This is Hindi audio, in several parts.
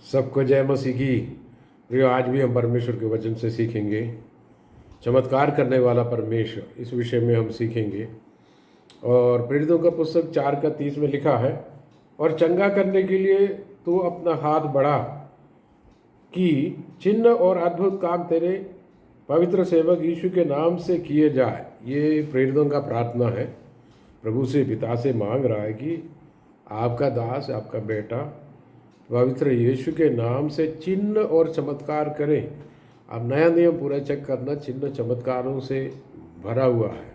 सबको जय मसीह की। प्रियो, आज भी हम परमेश्वर के वचन से सीखेंगे। चमत्कार करने वाला परमेश्वर, इस विषय में हम सीखेंगे। और प्रेरितों का पुस्तक 4:30 में लिखा है, और चंगा करने के लिए तू अपना हाथ बढ़ा कि चिन्ह और अद्भुत काम तेरे पवित्र सेवक यीशु के नाम से किए जाए। ये प्रेरितों का प्रार्थना है। प्रभु से, पिता से मांग रहा है कि आपका दास, आपका बेटा पवित्र यीशु के नाम से चिन्ह और चमत्कार करें। अब नया नियम पूरा चेक करना, चिन्ह चमत्कारों से भरा हुआ है।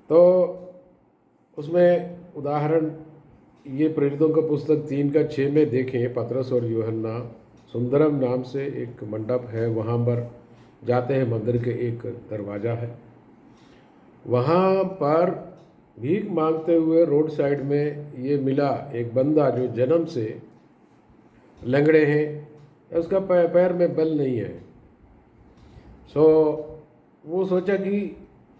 तो उसमें उदाहरण ये प्रेरितों का पुस्तक 3:6 में देखें। पतरस और यूहन्ना, सुंदरम नाम से एक मंडप है, वहाँ पर जाते हैं। मंदिर के एक दरवाज़ा है, वहाँ पर भीख मांगते हुए रोड साइड में ये मिला एक बंदा जो जन्म से लंगड़े हैं, उसका पैर में बल नहीं है। वो सोचा कि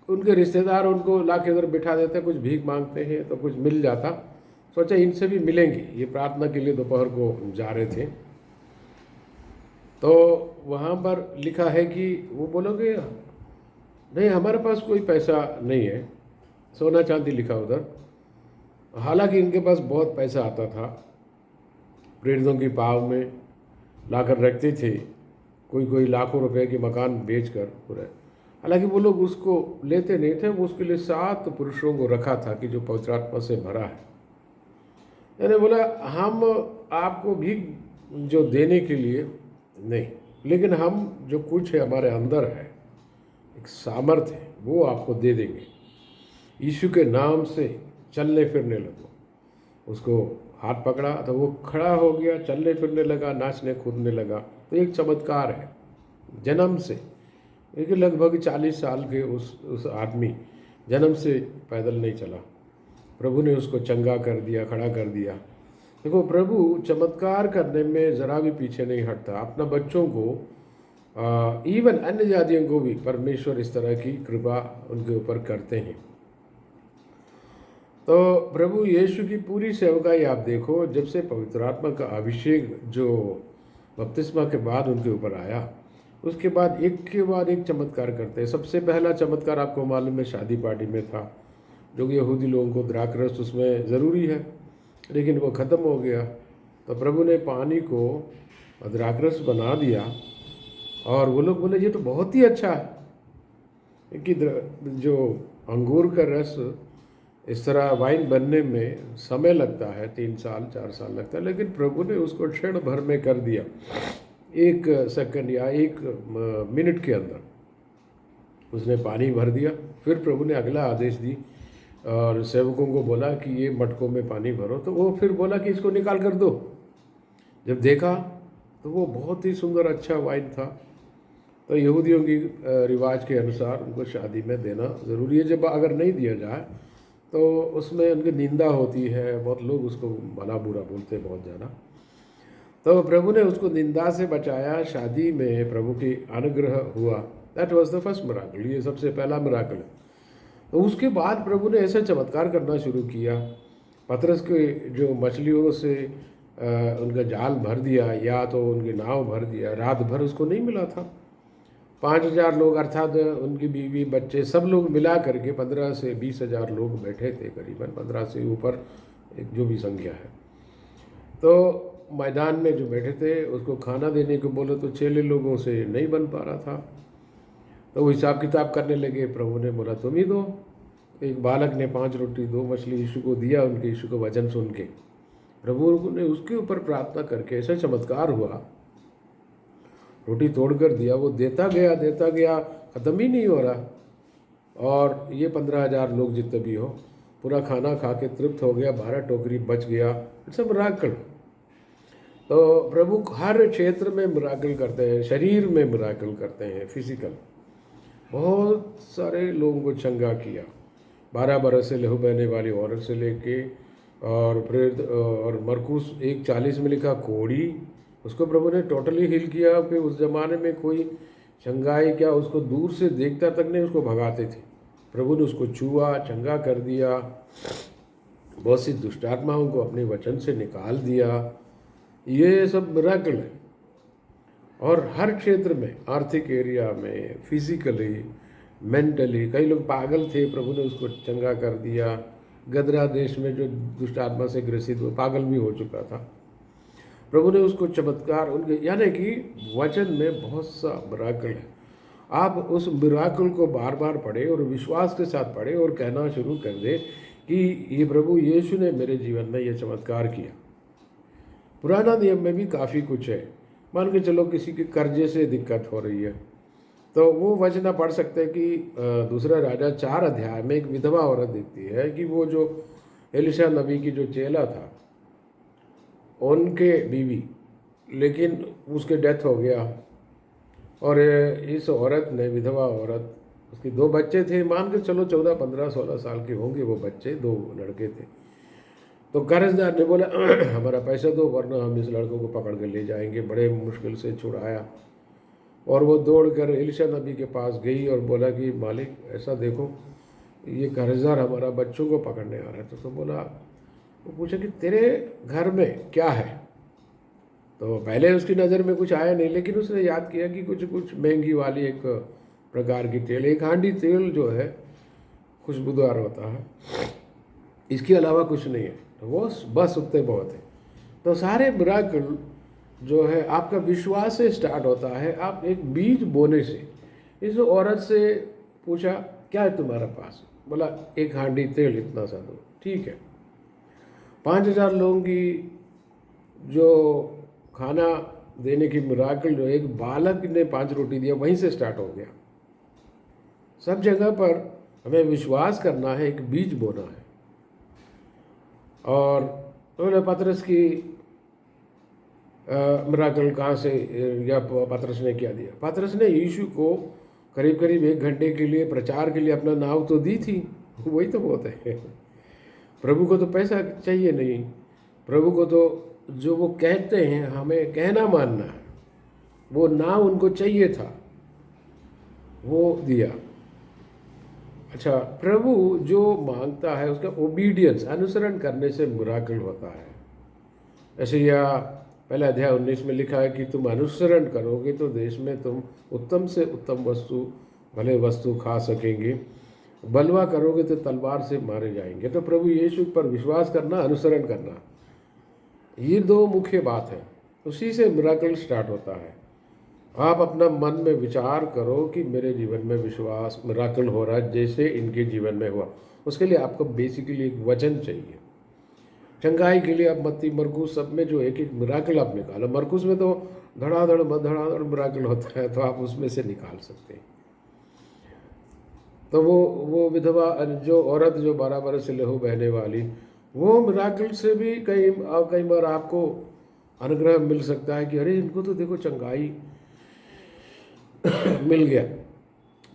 उनके रिश्तेदार उनको ला के उधर बिठा देते, कुछ भीख मांगते हैं तो कुछ मिल जाता। सोचा इनसे भी मिलेंगे। ये प्रार्थना के लिए दोपहर को जा रहे थे, तो वहाँ पर लिखा है कि वो बोलोगे नहीं, हमारे पास कोई पैसा नहीं है, सोना चांदी लिखा उधर। हालांकि इनके पास बहुत पैसा आता था, प्रेरितों की पाव में लाकर रखते थे। कोई कोई लाखों रुपए के मकान बेचकर पूरे। हालांकि वो लोग उसको लेते नहीं थे। वो उसके लिए 7 पुरुषों को रखा था कि जो पवित्र आत्मा से भरा है। मैंने बोला हम आपको भी जो देने के लिए नहीं, लेकिन हम जो कुछ है हमारे अंदर है, एक सामर्थ्य है, वो आपको दे देंगे। यीशु के नाम से चलने फिरने लगो। उसको हाथ पकड़ा तो वो खड़ा हो गया, चलने फिरने लगा, नाचने कूदने लगा। तो एक चमत्कार है जन्म से। एक लगभग 40 साल के उस आदमी जन्म से पैदल नहीं चला। प्रभु ने उसको चंगा कर दिया, खड़ा कर दिया। देखो, प्रभु चमत्कार करने में ज़रा भी पीछे नहीं हटता। अपना बच्चों को, इवन अन्य जातियों को भी परमेश्वर इस तरह की कृपा उनके ऊपर करते हैं। तो प्रभु यीशु की पूरी सेवकाई आप देखो, जब से पवित्र आत्मा का अभिषेक जो बपतिस्मा के बाद उनके ऊपर आया, उसके बाद एक के बाद एक चमत्कार करते हैं। सबसे पहला चमत्कार आपको मालूम है, शादी पार्टी में था, जो कि यहूदी लोगों को द्राक्षरस उसमें ज़रूरी है, लेकिन वो ख़त्म हो गया। तो प्रभु ने पानी को द्राक्षरस बना दिया, और वो लोग बोले ये तो बहुत ही अच्छा है कि जो अंगूर का रस इस तरह वाइन बनने में समय लगता है, 3 साल 4 साल लगता है, लेकिन प्रभु ने उसको क्षण भर में कर दिया। 1 सेकंड या 1 मिनट के अंदर उसने पानी भर दिया। फिर प्रभु ने अगला आदेश दी और सेवकों को बोला कि ये मटकों में पानी भरो। तो वो फिर बोला कि इसको निकाल कर दो। जब देखा तो वो बहुत ही सुंदर अच्छा वाइन था। तो यहूदियों की रिवाज के अनुसार उनको शादी में देना ज़रूरी है। जब अगर नहीं दिया जाए तो उसमें उनकी निंदा होती है, बहुत लोग उसको भला बुरा बोलते हैं बहुत ज़्यादा। तो प्रभु ने उसको निंदा से बचाया। शादी में प्रभु की अनुग्रह हुआ। That was the first miracle. ये सबसे पहला मिराकल है। तो उसके बाद प्रभु ने ऐसा चमत्कार करना शुरू किया। पतरस के जो मछलियों से उनका जाल भर दिया, या तो उनकी नाव भर दिया, रात भर उसको नहीं मिला था। 5,000 लोग, अर्थात उनकी बीवी बच्चे सब लोग मिला करके 15 से 20,000 लोग बैठे थे, करीबन 15 से ऊपर एक जो भी संख्या है। तो मैदान में जो बैठे थे उसको खाना देने को बोले तो 6 लोगों से नहीं बन पा रहा था। तो वो हिसाब किताब करने लगे। प्रभु ने बोला तुम ही दो। एक बालक ने 5 रोटी 2 मछली यीशु को दिया। उनके यीशु को वचन सुन के प्रभु ने उसके ऊपर प्रार्थना करके ऐसा चमत्कार हुआ, रोटी तोड़ कर दिया। वो देता गया, ख़त्म ही नहीं हो रहा। और ये 15,000 लोग जितने भी हो, पूरा खाना खा के तृप्त हो गया। 12 टोकरी बच गया। It's a miracle. तो प्रभु हर क्षेत्र में मिराकल करते हैं। शरीर में मिराकल करते हैं, फिजिकल। बहुत सारे लोगों को चंगा किया। 12 बरस से लहू बहने वाली औरत से लेके, और प्रेरित और मरकुस 1:40 में लिखा कोढ़ी, उसको प्रभु ने टोटली हील किया। कि उस ज़माने में कोई चंगाई क्या, उसको दूर से देखता तक नहीं, उसको भगाते थे। प्रभु ने उसको छुआ, चंगा कर दिया। बहुत सी दुष्टात्माओं को अपने वचन से निकाल दिया। ये सब मिराकल है। और हर क्षेत्र में, आर्थिक एरिया में, फिजिकली, मेंटली, कई लोग पागल थे, प्रभु ने उसको चंगा कर दिया। गदरा देश में जो दुष्ट आत्मा से ग्रसित वो पागल भी हो चुका था, प्रभु ने उसको चमत्कार उनके, यानी कि वचन में बहुत सा मिराकल है। आप उस मिराकल को बार बार पढ़े और विश्वास के साथ पढ़े और कहना शुरू कर दे कि ये प्रभु यीशु ने मेरे जीवन में ये चमत्कार किया। पुराना नियम में भी काफ़ी कुछ है। मान के चलो किसी के कर्जे से दिक्कत हो रही है, तो वो वचन पढ़ सकते हैं कि दूसरा राजा 4 अध्याय में एक विधवा औरत दिखती है कि वो जो एलिशा नबी की जो चेला था उनके बीवी, लेकिन उसके डेथ हो गया। और इस औरत ने, विधवा औरत, उसके 2 बच्चे थे, मान के चलो 14, 15, 16 साल के होंगे वो बच्चे, 2 लड़के थे। तो कर्जदार ने बोला हमारा पैसा दो वरना हम इस लड़कों को पकड़ कर ले जाएंगे। बड़े मुश्किल से छुड़ाया और वो दौड़कर एलिशा नबी के पास गई और बोला कि मालिक ऐसा देखो, ये कर्जदार हमारा बच्चों को पकड़ने आ रहा है। तो बोला, वो पूछा कि तेरे घर में क्या है। तो पहले उसकी नज़र में कुछ आया नहीं, लेकिन उसने याद किया कि कुछ कुछ महंगी वाली एक प्रकार की तेल, एक हांडी तेल जो है खुशबूदार होता है, इसके अलावा कुछ नहीं है। तो वो बस उतने बहुत है। तो सारे मिराकल जो है आपका विश्वास से स्टार्ट होता है। आप एक बीज बोने से, इस औरत से पूछा क्या है तुम्हारे पास, बोला 1 हांडी तेल, इतना सा दो, ठीक है। 5,000 लोगों की जो खाना देने की मिराकल जो एक बालक ने 5 रोटी दिया, वहीं से स्टार्ट हो गया। सब जगह पर हमें विश्वास करना है, एक बीज बोना है। और उन्होंने पतरस की मिराकल कहाँ से, या पतरस ने क्या दिया? पतरस ने यीशु को करीब करीब 1 घंटे के लिए प्रचार के लिए अपना नाव तो दी थी। वही तो बहुत है। प्रभु को तो पैसा चाहिए नहीं, प्रभु को तो जो वो कहते हैं हमें कहना मानना है, वो नाव उनको चाहिए था, वो दिया। अच्छा, प्रभु जो मांगता है उसका ओबीडियंस, अनुसरण करने से मिराकल होता है। ऐसे या पहला अध्याय 19 में लिखा है कि तुम अनुसरण करोगे तो देश में तुम उत्तम से उत्तम वस्तु, भले वस्तु खा सकेंगे, बलवा करोगे तो तलवार से मारे जाएंगे। तो प्रभु यीशु पर विश्वास करना, अनुसरण करना, ये 2 मुख्य बात है। उसी से मिराकल स्टार्ट होता है। आप अपना मन में विचार करो कि मेरे जीवन में विश्वास, मिराकल हो रहा है जैसे इनके जीवन में हुआ। उसके लिए आपको बेसिकली एक वचन चाहिए। चंगाई के लिए आप मत्ती, मरकुस सब में जो एक एक मिराकल आप निकालो। मरकुस में तो धड़ाधड़ मिराकल होता है, तो आप उसमें से निकाल सकते हैं। तो वो विधवा जो औरत जो 12 बरस से लहू बहने वाली, वो मिराकल से भी कई बार आपको अनुग्रह मिल सकता है कि अरे इनको तो देखो चंगाई मिल गया।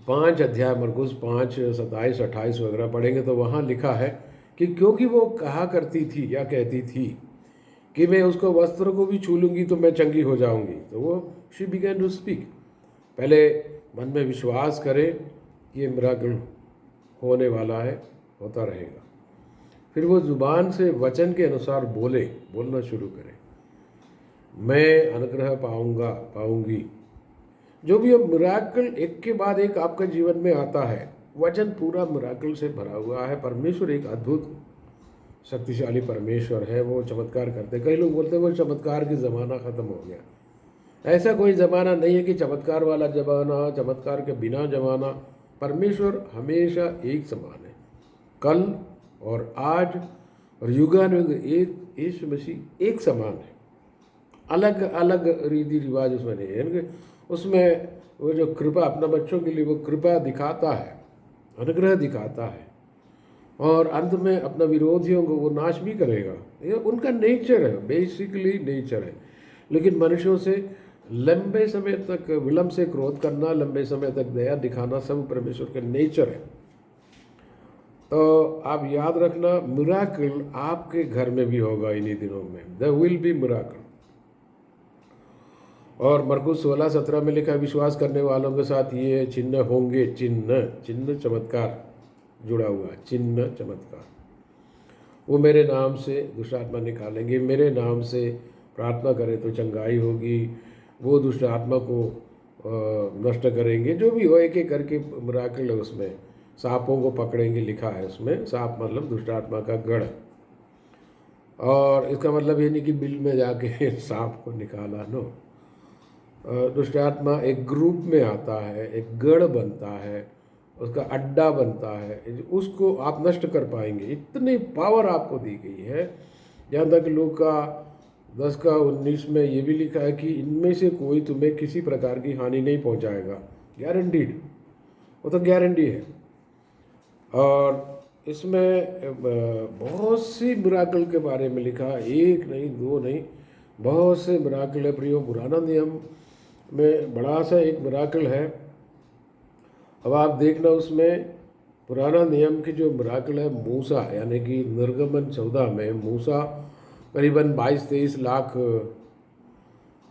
5 अध्याय मरकुस 5, 27, 28 वगैरह पढ़ेंगे तो वहाँ लिखा है कि क्योंकि वो कहा करती थी या कहती थी कि मैं उसको वस्त्र को भी छू लूँगी तो मैं चंगी हो जाऊँगी, तो वो शी बिगैन टू स्पीक। पहले मन में विश्वास करें कि ये मिराकल होने वाला है, होता रहेगा। फिर वो ज़ुबान से वचन के अनुसार बोलना शुरू करें, मैं अनुग्रह पाऊँगी। जो भी अब मिराकल एक के बाद एक आपका जीवन में आता है, वचन पूरा मिराकल से भरा हुआ है। परमेश्वर एक अद्भुत शक्तिशाली परमेश्वर है, वो चमत्कार करते। कई लोग बोलते हैं वो चमत्कार की ज़माना ख़त्म हो गया। ऐसा कोई ज़माना नहीं है कि चमत्कार वाला ज़माना, चमत्कार के बिना ज़माना। परमेश्वर हमेशा एक समान है, कल और आज और युगानुयुग एक। यीशु मसीह एक समान है, अलग अलग रीति रिवाज उसमें नहीं है। उसमें वो जो कृपा अपना बच्चों के लिए वो कृपा दिखाता है, अनुग्रह दिखाता है, और अंत में अपना विरोधियों को वो नाश भी करेगा। ये उनका नेचर है, बेसिकली नेचर है। लेकिन मनुष्यों से लंबे समय तक विलंब से क्रोध करना, लंबे समय तक दया दिखाना, सब परमेश्वर का नेचर है। तो आप याद रखना, मिराकल आपके घर में भी होगा इन्हीं दिनों में। There will be miracle. और मरकुस 16-17 में लिखा है, विश्वास करने वालों के साथ ये चिन्ह होंगे। चिन्ह चमत्कार जुड़ा हुआ, चिन्ह चमत्कार। वो मेरे नाम से दुष्ट आत्मा निकालेंगे, मेरे नाम से प्रार्थना करें तो चंगाई होगी, वो दुष्ट आत्मा को नष्ट करेंगे, जो भी हो एक एक करके मिराकल है उसमें। सांपों को पकड़ेंगे लिखा है उसमें, सांप मतलब दुष्ट आत्मा का गढ़। और इसका मतलब ये नहीं कि बिल में जाके सांप को निकाला, नो। दुष्ट आत्मा एक ग्रुप में आता है, एक गढ़ बनता है, उसका अड्डा बनता है, उसको आप नष्ट कर पाएंगे। इतनी पावर आपको दी गई है। जहाँ तक लूका 10:19 में ये भी लिखा है कि इनमें से कोई तुम्हें किसी प्रकार की हानि नहीं पहुँचाएगा, गारंटीड, वो तो गारंटी है। और इसमें बहुत सी मिराकल के बारे में लिखा, एक नहीं दो नहीं, बहुत से मिराकल है प्रियो। पुराना नियम में बड़ा सा एक मिराकल है। अब आप देखना उसमें पुराना नियम की जो मिराकल है, मूसा, यानी कि निर्गमन 14 में मूसा करीबन 22-23 लाख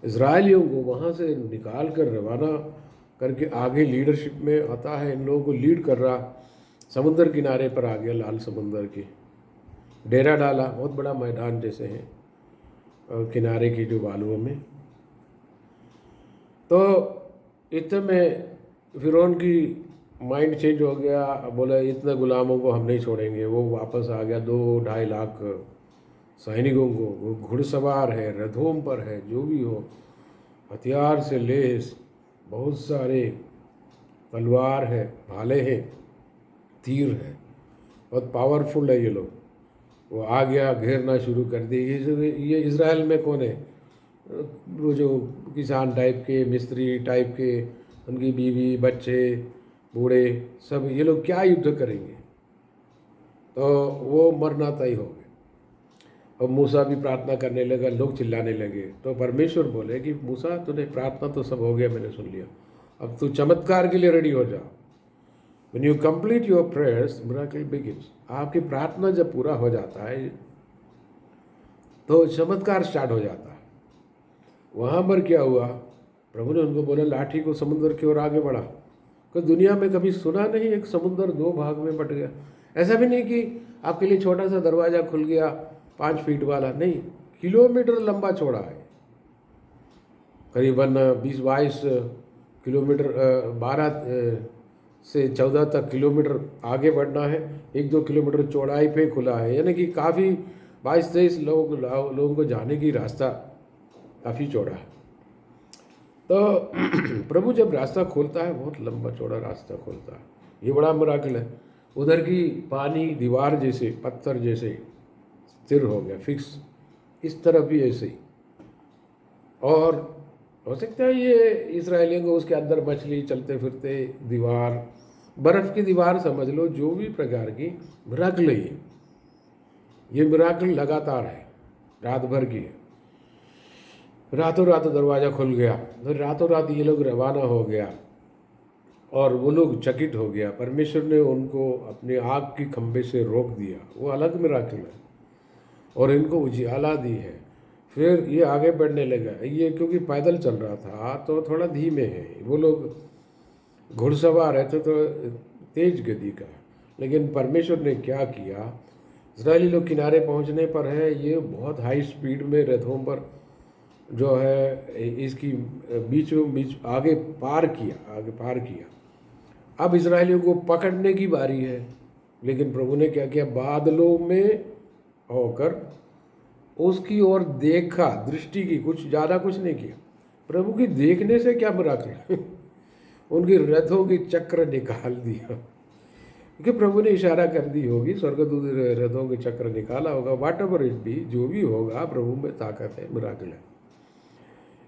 इजरायलियों को वहाँ से निकाल कर रवाना करके आगे लीडरशिप में आता है, इन लोगों को लीड कर रहा, समुद्र किनारे पर आ गया, लाल समुद्र के डेरा डाला, बहुत बड़ा मैदान जैसे है किनारे की जो बालुओं में। तो इतने में फिरौन की माइंड चेंज हो गया, बोला इतने गुलामों को हम नहीं छोड़ेंगे। वो वापस आ गया 2-2.5 लाख सैनिकों को, वो घुड़सवार है, रथों पर है, जो भी हो, हथियार से लेस, बहुत सारे तलवार है, भाले हैं, तीर है, बहुत पावरफुल है ये लोग। वो आ गया, घेरना शुरू कर दी। ये इज़राइल में कौन है, वो जो किसान टाइप के, मिस्त्री टाइप के, उनकी बीवी बच्चे बूढ़े सब, ये लोग क्या युद्ध करेंगे। तो वो मरना तय हो गए। और मूसा भी प्रार्थना करने लगा, लोग चिल्लाने लगे। तो परमेश्वर बोले कि मूसा, तूने प्रार्थना तो सब हो गया, मैंने सुन लिया, अब तू चमत्कार के लिए रेडी हो जा। When you complete your prayers, miracle begins. आपकी प्रार्थना जब पूरा हो जाता है तो चमत्कार स्टार्ट हो जाता है। वहाँ पर क्या हुआ, प्रभु ने उनको बोला लाठी को समुद्र की ओर आगे बढ़ा। तो दुनिया में कभी सुना नहीं एक समुद्र 2 भाग में बट गया। ऐसा भी नहीं कि आपके लिए छोटा सा दरवाज़ा खुल गया 5 फीट वाला, नहीं, किलोमीटर लंबा छोड़ा है, करीबन 20-22 किलोमीटर, 12 से 14 तक किलोमीटर आगे बढ़ना है। 1-2 किलोमीटर चौड़ाई पे खुला है, यानी कि काफ़ी 22-23 लोगों को जाने की रास्ता काफ़ी चौड़ा है। तो प्रभु जब रास्ता खोलता है, बहुत लंबा चौड़ा रास्ता खोलता है, ये बड़ा मिराकल है। उधर की पानी दीवार जैसे, पत्थर जैसे स्थिर हो गया, फिक्स, इस तरफ भी ऐसे ही। और हो सकता है ये इसराइलियों को उसके अंदर मछली चलते फिरते दीवार, बर्फ़ की दीवार समझ लो, जो भी प्रकार की मिराकल है, ये मिराकल लगातार है, रात भर की है। रातों रात दरवाज़ा खुल गया, तो रातों रात ये लोग रवाना हो गया और वो लोग चकित हो गया। परमेश्वर ने उनको अपने आग की खंभे से रोक दिया, वो अलग मिराकल है, और इनको उजियाला दी है। फिर ये आगे बढ़ने लगा, ये क्योंकि पैदल चल रहा था तो थोड़ा धीमे है, वो लोग घुड़सवार है तो तेज गति का। लेकिन परमेश्वर ने क्या किया, इजरायली लोग किनारे पहुंचने पर है, ये बहुत हाई स्पीड में रथों पर जो है इसकी बीचों बीच आगे पार किया। अब इजरायलियों को पकड़ने की बारी है। लेकिन प्रभु ने क्या किया, बादलों में होकर उसकी ओर देखा, दृष्टि की, कुछ ज़्यादा कुछ नहीं किया। प्रभु की देखने से क्या मिराकल उनकी रथों की चक्र निकाल दिया, क्योंकि प्रभु ने इशारा कर दी होगी, स्वर्गदूत रथों के चक्र निकाला होगा, वाट एवर इट बी, जो भी होगा, प्रभु में ताकत है, मिराकल है।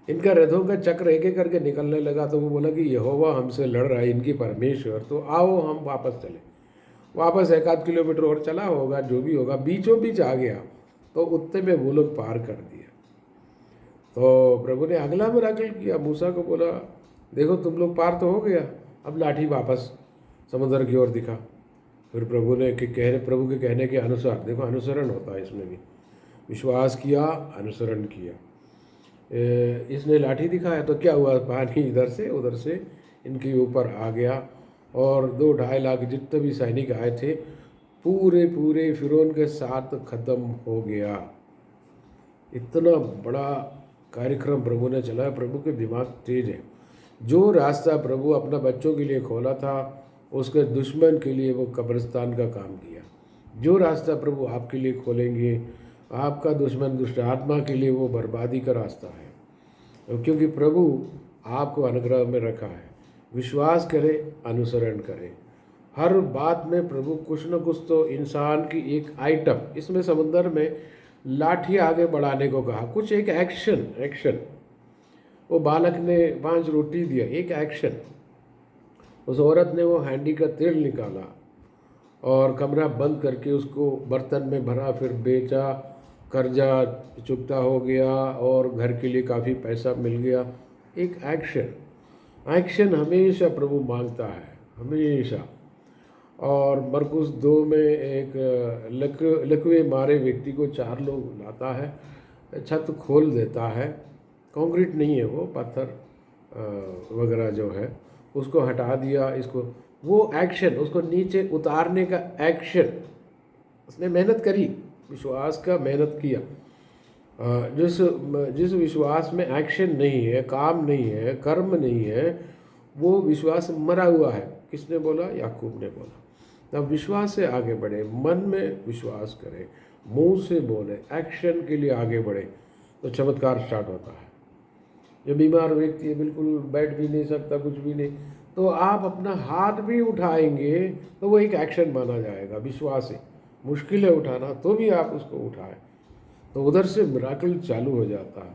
इनका रथों का चक्र एक एक करके निकलने लगा। तो वो बोला कि यहोवा हमसे लड़ रहा है, इनकी परमेश्वर, तो आओ हम वापस चले। वापस 1-8 किलोमीटर और चला होगा, जो भी होगा, बीचों बीच आ गया, तो उतने में वो लोग पार कर दिया। तो प्रभु ने अगला मिराकल किया, मूसा को बोला देखो तुम लोग पार तो हो गया, अब लाठी वापस समुद्र की ओर दिखा। फिर प्रभु के कहने के अनुसार, देखो अनुसरण होता है इसमें भी, विश्वास किया, अनुसरण किया। इसने लाठी दिखाया तो क्या हुआ, पानी इधर से उधर से इनके ऊपर आ गया, और 2-2.5 लाख जितने भी सैनिक आए थे पूरे फिरौन के साथ ख़त्म हो गया। इतना बड़ा कार्यक्रम प्रभु ने चलाया। प्रभु के दिमाग तेज है। जो रास्ता प्रभु अपना बच्चों के लिए खोला था, उसके दुश्मन के लिए वो कब्रिस्तान का काम किया। जो रास्ता प्रभु आपके लिए खोलेंगे, आपका दुश्मन दुष्ट आत्मा के लिए वो बर्बादी का रास्ता है। और क्योंकि प्रभु आपको अनुग्रह में रखा है, विश्वास करें, अनुसरण करें। हर बात में प्रभु कुछ न कुछ तो इंसान की एक आइटम, इसमें समंदर में लाठी आगे बढ़ाने को कहा, कुछ एक एक्शन। वो बालक ने 5 रोटी दिया, एक एक्शन। उस औरत ने वो हैंडी का तेल निकाला और कमरा बंद करके उसको बर्तन में भरा, फिर बेचा, कर्जा चुकता हो गया और घर के लिए काफ़ी पैसा मिल गया। एक एक्शन हमेशा प्रभु मांगता है, हमेशा। और मरकुस 2 में एक लकवे मारे व्यक्ति को 4 लोग लाता है, छत खोल देता है। कंक्रीट नहीं है वो, पत्थर वगैरह जो है उसको हटा दिया। इसको वो एक्शन, उसको नीचे उतारने का एक्शन, उसने मेहनत करी, विश्वास का मेहनत किया। जिस विश्वास में एक्शन नहीं है, काम नहीं है, कर्म नहीं है, वो विश्वास मरा हुआ है। किसने बोला? याकूब ने बोला। तब विश्वास से आगे बढ़े, मन में विश्वास करें, मुंह से बोले, एक्शन के लिए आगे बढ़े, तो चमत्कार स्टार्ट होता है। जो बीमार व्यक्ति है, बिल्कुल बैठ भी नहीं सकता, कुछ भी नहीं, तो आप अपना हाथ भी उठाएंगे तो वो एक एक्शन माना जाएगा। विश्वास है, मुश्किल है उठाना, तो भी आप उसको उठाएं, तो उधर से मिराकल चालू हो जाता है।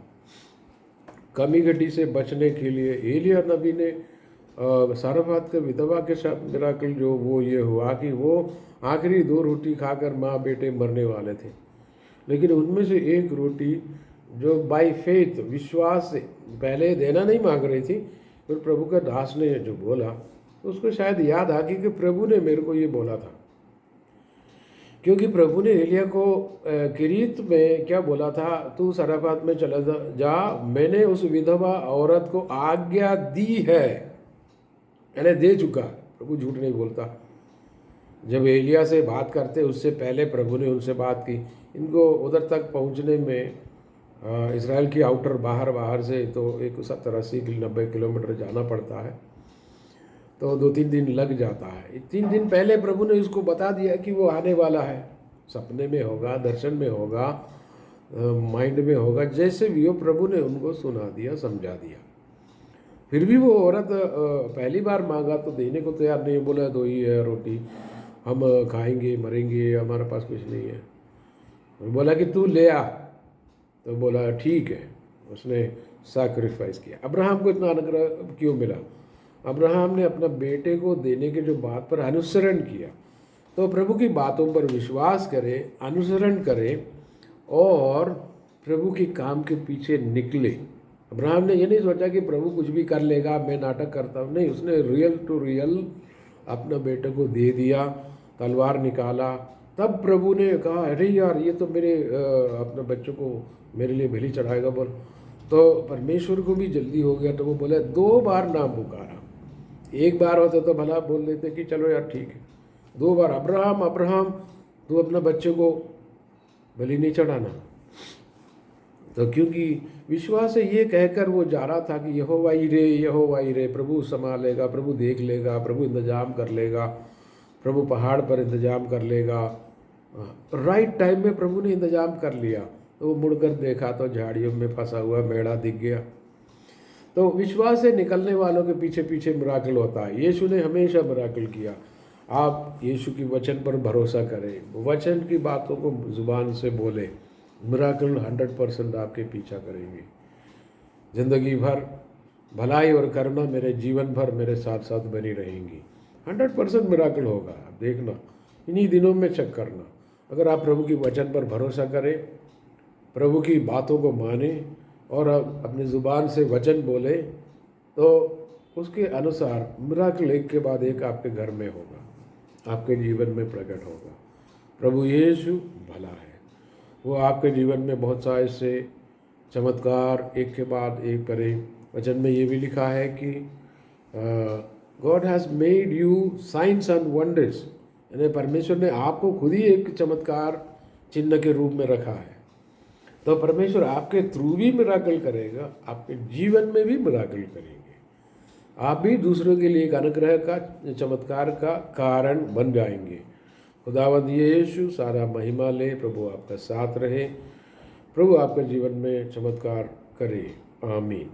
कमी घटी से बचने के लिए एलिया नबी ने सारफात के विधवा के साथ मिराकल जो वो ये हुआ कि वो आखिरी 2 रोटी खाकर माँ बेटे मरने वाले थे, लेकिन उनमें से एक रोटी जो बाय फेथ, विश्वास से, पहले देना नहीं मांग रही थी, फिर प्रभु का दास ने जो बोला तो उसको शायद याद आ गई कि प्रभु ने मेरे को ये बोला था। क्योंकि प्रभु ने एलिया को किरीत में क्या बोला था? तू सराफात में चला जा, मैंने उस विधवा औरत को आज्ञा दी है, मैंने दे चुका। प्रभु झूठ नहीं बोलता। जब एलिया से बात करते उससे पहले प्रभु ने उनसे बात की। इनको उधर तक पहुंचने में इसराइल की आउटर बाहर से तो एक 70-80-90 किलोमीटर जाना पड़ता है, तो 2-3 दिन लग जाता है। 3 दिन पहले प्रभु ने उसको बता दिया कि वो आने वाला है, सपने में होगा, दर्शन में होगा, माइंड में होगा, जैसे भी हो प्रभु ने उनको सुना दिया, समझा दिया। फिर भी वो औरत पहली बार मांगा तो देने को तैयार नहीं। बोला 2 ही है रोटी, हम खाएंगे मरेंगे, हमारे पास कुछ नहीं है। बोला कि तू ले आ, तो बोला ठीक है। उसने सैक्रिफाइस किया। अब्राहम को इतना अनुग्रह क्यों मिला? अब्राहम ने अपना बेटे को देने के जो बात पर अनुसरण किया। तो प्रभु की बातों पर विश्वास करें, अनुसरण करें और प्रभु के काम के पीछे निकले। अब्राहम ने ये नहीं सोचा कि प्रभु कुछ भी कर लेगा, मैं नाटक करता हूँ, नहीं। उसने रियल टू रियल अपना बेटे को दे दिया, तलवार निकाला। तब प्रभु ने कहा अरे यार, ये तो मेरे अपने बच्चों को मेरे लिए बलि चढ़ाएगा बोल। तो परमेश्वर को भी जल्दी हो गया, तो वो बोले 2 बार नाम पुकारा। 1 बार होता तो भला बोल देते कि चलो यार ठीक है। 2 बार अब्राहम अब्राहम, तू अपने बच्चे को बलि नहीं चढ़ाना। तो क्योंकि विश्वास से ये कहकर वो जा रहा था कि यहोवा रे, प्रभु संभालेगा, प्रभु देख लेगा, प्रभु इंतजाम कर लेगा, प्रभु पहाड़ पर इंतजाम कर लेगा। राइट टाइम में प्रभु ने इंतजाम कर लिया। तो वो मुड़कर देखा तो झाड़ियों में फंसा हुआ मेढ़ा दिख गया। तो विश्वास से निकलने वालों के पीछे पीछे मिराकल होता है। यीशु ने हमेशा मिराकल किया। आप यीशु की वचन पर भरोसा करें, वचन की बातों को जुबान से बोले, मिराकल 100% आपके पीछा करेंगे। ज़िंदगी भर भलाई और करुणा मेरे जीवन भर मेरे साथ साथ बनी रहेंगी। 100% मिराकल होगा। आप देखना, इन्हीं दिनों में चेक करना। अगर आप प्रभु की वचन पर भरोसा करें, प्रभु की बातों को माने और अपनी ज़ुबान से वचन बोले, तो उसके अनुसार मिराकल एक के बाद एक आपके घर में होगा, आपके जीवन में प्रकट होगा। प्रभु यीशु भला है। वो आपके जीवन में बहुत सा ऐसे चमत्कार एक के बाद एक करें। वचन में ये भी लिखा है कि God has made you science and wonders, यानी परमेश्वर ने आपको खुद ही एक चमत्कार चिन्ह के रूप में रखा है। तो परमेश्वर आपके थ्रू भी मिराकल करेगा, आपके जीवन में भी मिराकल करेंगे। आप भी दूसरों के लिए एक अनुग्रह का, चमत्कार का कारण बन जाएंगे। खुदावंद यीशु सारा महिमा ले। प्रभु आपका साथ रहे, प्रभु आपके जीवन में चमत्कार करे। आमीन।